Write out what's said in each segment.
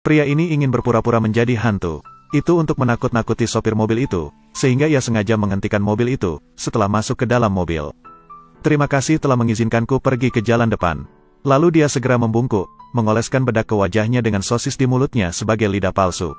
Pria ini ingin berpura-pura menjadi hantu. Itu untuk menakut-nakuti sopir mobil itu, sehingga ia sengaja menghentikan mobil itu, setelah masuk ke dalam mobil. Terima kasih telah mengizinkanku pergi ke jalan depan. Lalu dia segera membungkuk, mengoleskan bedak ke wajahnya dengan sosis di mulutnya sebagai lidah palsu.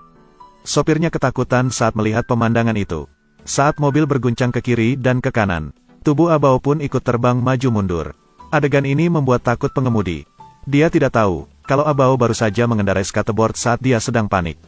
Sopirnya ketakutan saat melihat pemandangan itu. Saat mobil berguncang ke kiri dan ke kanan, tubuh Abao pun ikut terbang maju mundur. Adegan ini membuat takut pengemudi. Dia tidak tahu kalau Abao baru saja mengendarai skateboard saat dia sedang panik.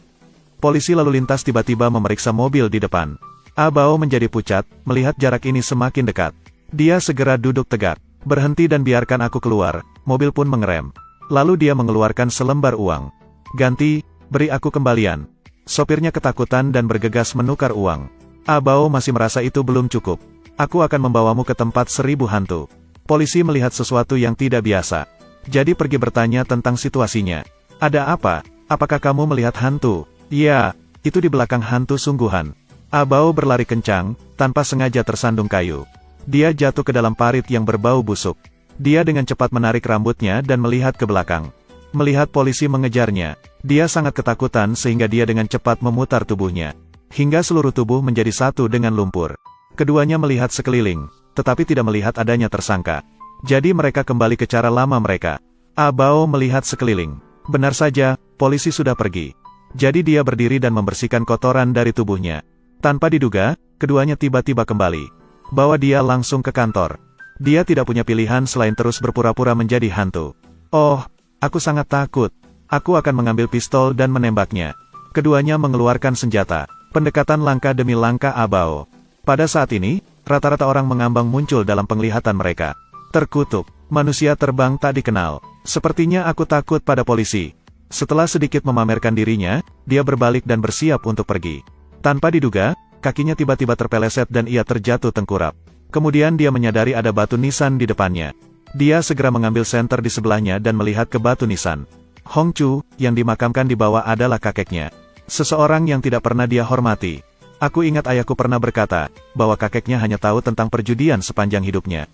Polisi lalu lintas tiba-tiba memeriksa mobil di depan. Abao menjadi pucat, melihat jarak ini semakin dekat. Dia segera duduk tegak. Berhenti dan biarkan aku keluar. Mobil pun mengerem. Lalu dia mengeluarkan selembar uang. Ganti, beri aku kembalian. Sopirnya ketakutan dan bergegas menukar uang. Abao masih merasa itu belum cukup. Aku akan membawamu ke tempat 1000 hantu. Polisi melihat sesuatu yang tidak biasa. Jadi pergi bertanya tentang situasinya. Ada apa? Apakah kamu melihat hantu? Ya, itu di belakang hantu sungguhan. Abao berlari kencang, tanpa sengaja tersandung kayu. Dia jatuh ke dalam parit yang berbau busuk. Dia dengan cepat menarik rambutnya dan melihat ke belakang. Melihat polisi mengejarnya, dia sangat ketakutan sehingga dia dengan cepat memutar tubuhnya. Hingga seluruh tubuh menjadi satu dengan lumpur. Keduanya melihat sekeliling, tetapi tidak melihat adanya tersangka. Jadi mereka kembali ke cara lama mereka. Abao melihat sekeliling. Benar saja, polisi sudah pergi. Jadi dia berdiri dan membersihkan kotoran dari tubuhnya. Tanpa diduga, keduanya tiba-tiba kembali. Bawa dia langsung ke kantor. Dia tidak punya pilihan selain terus berpura-pura menjadi hantu. Oh, aku sangat takut. Aku akan mengambil pistol dan menembaknya. Keduanya mengeluarkan senjata. Pendekatan langkah demi langkah Abao. Pada saat ini, rata-rata orang mengambang muncul dalam penglihatan mereka. Terkutuk, manusia terbang tak dikenal. Sepertinya aku takut pada polisi. Setelah sedikit memamerkan dirinya, dia berbalik dan bersiap untuk pergi. Tanpa diduga, kakinya tiba-tiba terpeleset dan ia terjatuh tengkurap. Kemudian dia menyadari ada batu nisan di depannya. Dia segera mengambil senter di sebelahnya dan melihat ke batu nisan. Hong Chu, yang dimakamkan di bawah adalah kakeknya. Seseorang yang tidak pernah dia hormati. Aku ingat ayahku pernah berkata, bahwa kakeknya hanya tahu tentang perjudian sepanjang hidupnya.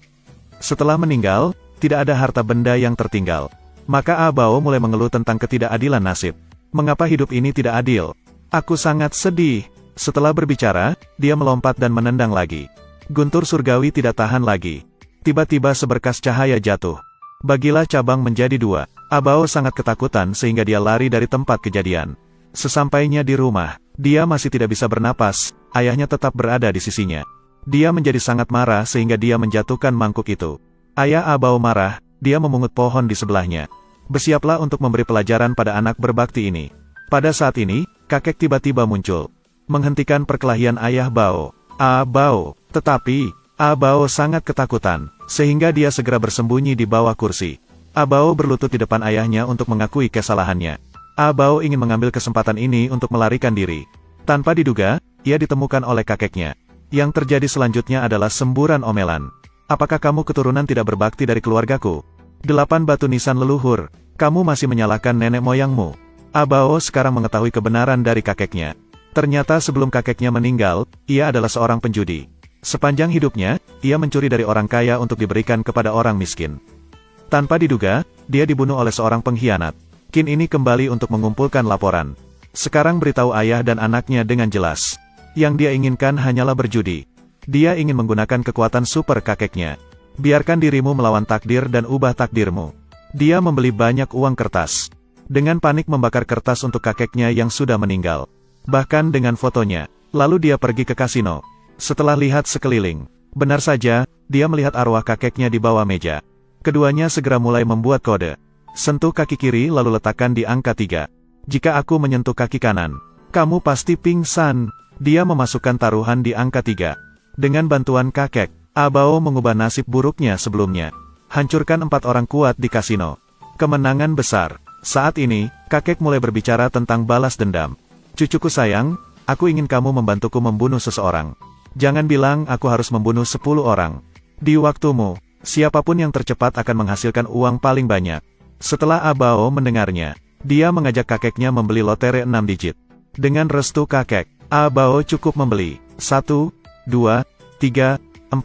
Setelah meninggal, tidak ada harta benda yang tertinggal. Maka Abao mulai mengeluh tentang ketidakadilan nasib. Mengapa hidup ini tidak adil? Aku sangat sedih. Setelah berbicara, dia melompat dan menendang lagi. Guntur surgawi tidak tahan lagi. Tiba-tiba seberkas cahaya jatuh. Bagilah cabang menjadi 2. Abao sangat ketakutan sehingga dia lari dari tempat kejadian. Sesampainya di rumah, dia masih tidak bisa bernapas, ayahnya tetap berada di sisinya. Dia menjadi sangat marah sehingga dia menjatuhkan mangkuk itu. Ayah Abao marah, dia memungut pohon di sebelahnya. Bersiaplah untuk memberi pelajaran pada anak berbakti ini. Pada saat ini, kakek tiba-tiba muncul. Menghentikan perkelahian ayah Bao. Abao. Tetapi, Abao sangat ketakutan, sehingga dia segera bersembunyi di bawah kursi. Abao berlutut di depan ayahnya untuk mengakui kesalahannya. Abao ingin mengambil kesempatan ini untuk melarikan diri. Tanpa diduga, ia ditemukan oleh kakeknya. Yang terjadi selanjutnya adalah semburan omelan. Apakah kamu keturunan tidak berbakti dari keluargaku? 8 batu nisan leluhur, kamu masih menyalahkan nenek moyangmu. Abao sekarang mengetahui kebenaran dari kakeknya. Ternyata sebelum kakeknya meninggal, ia adalah seorang penjudi. Sepanjang hidupnya, ia mencuri dari orang kaya untuk diberikan kepada orang miskin. Tanpa diduga, dia dibunuh oleh seorang pengkhianat. Qin ini kembali untuk mengumpulkan laporan. Sekarang beritahu ayah dan anaknya dengan jelas. Yang dia inginkan hanyalah berjudi. Dia ingin menggunakan kekuatan super kakeknya. Biarkan dirimu melawan takdir dan ubah takdirmu. Dia membeli banyak uang kertas. Dengan panik membakar kertas untuk kakeknya yang sudah meninggal. Bahkan dengan fotonya. Lalu dia pergi ke kasino. Setelah lihat sekeliling, benar saja, dia melihat arwah kakeknya di bawah meja. Keduanya segera mulai membuat kode. Sentuh kaki kiri lalu letakkan di angka 3. Jika aku menyentuh kaki kanan, kamu pasti pingsan. Dia memasukkan taruhan di angka 3. Dengan bantuan kakek, Abao mengubah nasib buruknya sebelumnya. Hancurkan 4 orang kuat di kasino. Kemenangan besar. Saat ini, kakek mulai berbicara tentang balas dendam. Cucuku sayang, aku ingin kamu membantuku membunuh seseorang. Jangan bilang aku harus membunuh 10 orang. Di waktumu, siapapun yang tercepat akan menghasilkan uang paling banyak. Setelah Abao mendengarnya, dia mengajak kakeknya membeli lotre 6 digit. Dengan restu kakek, Abao cukup membeli 1, 2, 3, 4,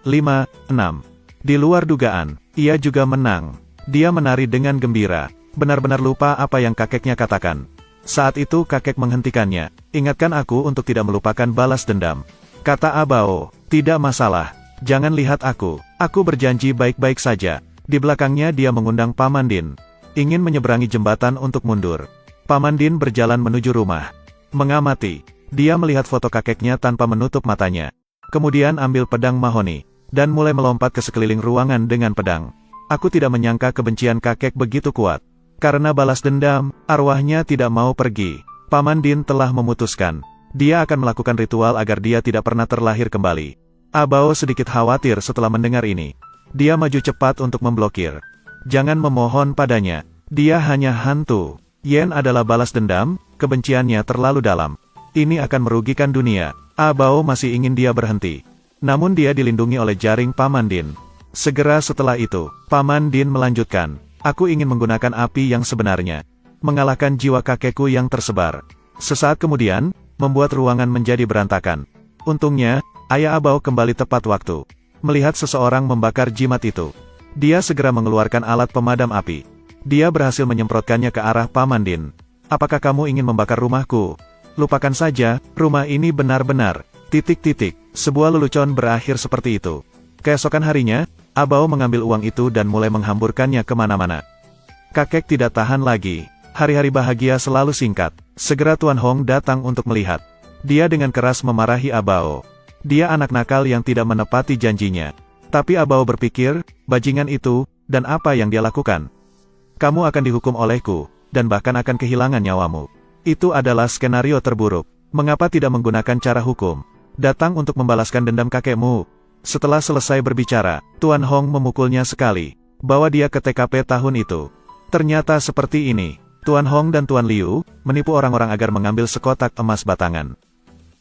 5, 6. Di luar dugaan, ia juga menang. Dia menari dengan gembira, benar-benar lupa apa yang kakeknya katakan. Saat itu kakek menghentikannya. Ingatkan aku untuk tidak melupakan balas dendam. Kata Abao, tidak masalah. Jangan lihat aku berjanji baik-baik saja. Di belakangnya dia mengundang Paman Din. Ingin menyeberangi jembatan untuk mundur. Paman Din berjalan menuju rumah. Mengamati. Dia melihat foto kakeknya tanpa menutup matanya. Kemudian ambil pedang mahoni. Dan mulai melompat ke sekeliling ruangan dengan pedang. Aku tidak menyangka kebencian kakek begitu kuat. Karena balas dendam, arwahnya tidak mau pergi. Paman Din telah memutuskan. Dia akan melakukan ritual agar dia tidak pernah terlahir kembali. Abao sedikit khawatir setelah mendengar ini. Dia maju cepat untuk memblokir. Jangan memohon padanya. Dia hanya hantu. Yen adalah balas dendam, kebenciannya terlalu dalam. Ini akan merugikan dunia. Abao masih ingin dia berhenti. Namun dia dilindungi oleh jaring Paman Din. Segera setelah itu, Paman Din melanjutkan. Aku ingin menggunakan api yang sebenarnya. Mengalahkan jiwa kakekku yang tersebar. Sesaat kemudian, membuat ruangan menjadi berantakan. Untungnya, ayah Abao kembali tepat waktu. Melihat seseorang membakar jimat itu. Dia segera mengeluarkan alat pemadam api. Dia berhasil menyemprotkannya ke arah Paman Din. Apakah kamu ingin membakar rumahku? Lupakan saja, rumah ini benar-benar. ... Sebuah lelucon berakhir seperti itu. Keesokan harinya, Abao mengambil uang itu dan mulai menghamburkannya kemana-mana. Kakek tidak tahan lagi. Hari-hari bahagia selalu singkat. Segera Tuan Hong datang untuk melihat. Dia dengan keras memarahi Abao. Dia anak nakal yang tidak menepati janjinya. Tapi Abao berpikir, bajingan itu, dan apa yang dia lakukan. Kamu akan dihukum olehku, dan bahkan akan kehilangan nyawamu. Itu adalah skenario terburuk. Mengapa tidak menggunakan cara hukum? Datang untuk membalaskan dendam kakekmu. Setelah selesai berbicara, Tuan Hong memukulnya sekali. Bawa dia ke TKP tahun itu. Ternyata seperti ini. Tuan Hong dan Tuan Liu menipu orang-orang agar mengambil sekotak emas batangan.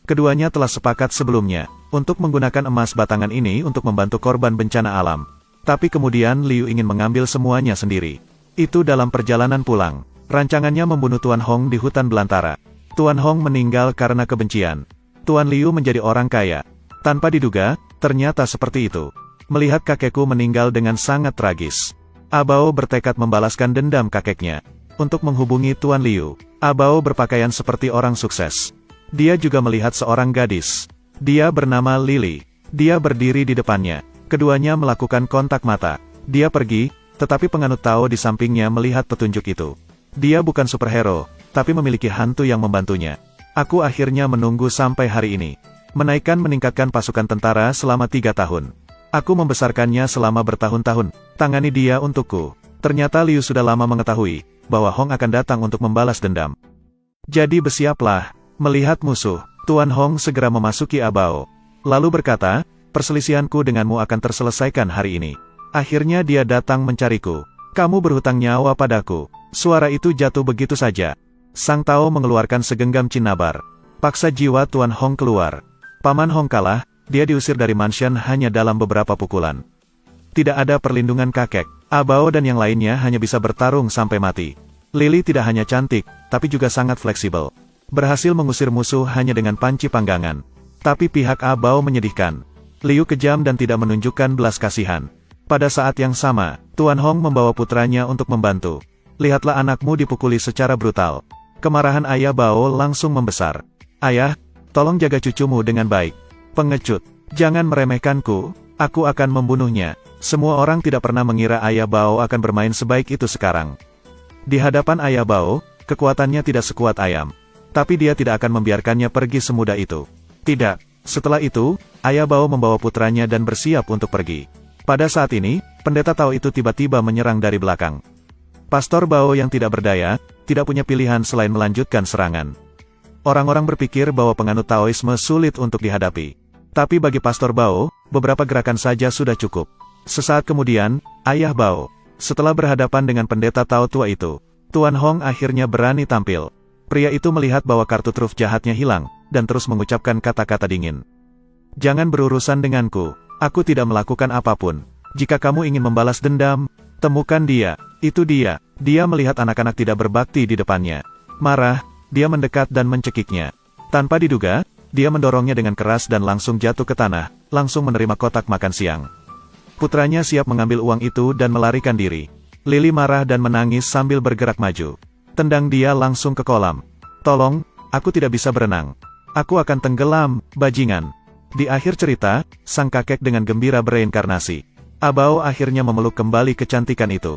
Keduanya telah sepakat sebelumnya untuk menggunakan emas batangan ini untuk membantu korban bencana alam. Tapi kemudian Liu ingin mengambil semuanya sendiri. Itu dalam perjalanan pulang. Rancangannya membunuh Tuan Hong di hutan belantara. Tuan Hong meninggal karena kebencian. Tuan Liu menjadi orang kaya. Tanpa diduga, ternyata seperti itu. Melihat kakekku meninggal dengan sangat tragis. Abao bertekad membalaskan dendam kakeknya. Untuk menghubungi Tuan Liu, Abao berpakaian seperti orang sukses. Dia juga melihat seorang gadis. Dia bernama Lily. Dia berdiri di depannya. Keduanya melakukan kontak mata. Dia pergi, tetapi penganut Tao di sampingnya melihat petunjuk itu. Dia bukan superhero, tapi memiliki hantu yang membantunya. Aku akhirnya menunggu sampai hari ini. Meningkatkan pasukan tentara selama 3 tahun. Aku membesarkannya selama bertahun-tahun. Tangani dia untukku. Ternyata Liu sudah lama mengetahui bahwa Hong akan datang untuk membalas dendam. Jadi bersiaplah. Melihat musuh, Tuan Hong segera memasuki Abao. Lalu berkata, perselisihanku denganmu akan terselesaikan hari ini. Akhirnya dia datang mencariku. Kamu berhutang nyawa padaku. Suara itu jatuh begitu saja. Sang Tao mengeluarkan segenggam cinnabar. Paksa jiwa Tuan Hong keluar. Paman Hong kalah, dia diusir dari mansion hanya dalam beberapa pukulan. Tidak ada perlindungan kakek. Abao dan yang lainnya hanya bisa bertarung sampai mati. Lily tidak hanya cantik, tapi juga sangat fleksibel. Berhasil mengusir musuh hanya dengan panci panggangan. Tapi pihak Abao menyedihkan. Liu kejam dan tidak menunjukkan belas kasihan. Pada saat yang sama, Tuan Hong membawa putranya untuk membantu. Lihatlah anakmu dipukuli secara brutal. Kemarahan ayah Bao langsung membesar. Ayah, tolong jaga cucumu dengan baik. Pengecut, jangan meremehkanku, aku akan membunuhnya. Semua orang tidak pernah mengira ayah Bao akan bermain sebaik itu sekarang. Di hadapan ayah Bao, kekuatannya tidak sekuat ayam. Tapi dia tidak akan membiarkannya pergi semudah itu. Tidak. Setelah itu, ayah Bao membawa putranya dan bersiap untuk pergi. Pada saat ini, pendeta Tao itu tiba-tiba menyerang dari belakang. Pastor Bao yang tidak berdaya, tidak punya pilihan selain melanjutkan serangan. Orang-orang berpikir bahwa penganut Taoisme sulit untuk dihadapi. Tapi bagi Pastor Bao, beberapa gerakan saja sudah cukup. Sesaat kemudian, ayah Bao, setelah berhadapan dengan pendeta Tao tua itu, Tuan Hong akhirnya berani tampil. Pria itu melihat bahwa kartu truf jahatnya hilang, dan terus mengucapkan kata-kata dingin. Jangan berurusan denganku, aku tidak melakukan apapun. Jika kamu ingin membalas dendam, temukan dia, itu dia. Dia melihat anak-anak tidak berbakti di depannya. Marah, dia mendekat dan mencekiknya. Tanpa diduga, dia mendorongnya dengan keras dan langsung jatuh ke tanah, langsung menerima kotak makan siang. Putranya siap mengambil uang itu dan melarikan diri. Lily marah dan menangis sambil bergerak maju. Tendang dia langsung ke kolam. Tolong, aku tidak bisa berenang. Aku akan tenggelam, bajingan. Di akhir cerita, sang kakek dengan gembira bereinkarnasi. Abao akhirnya memeluk kembali kecantikan itu.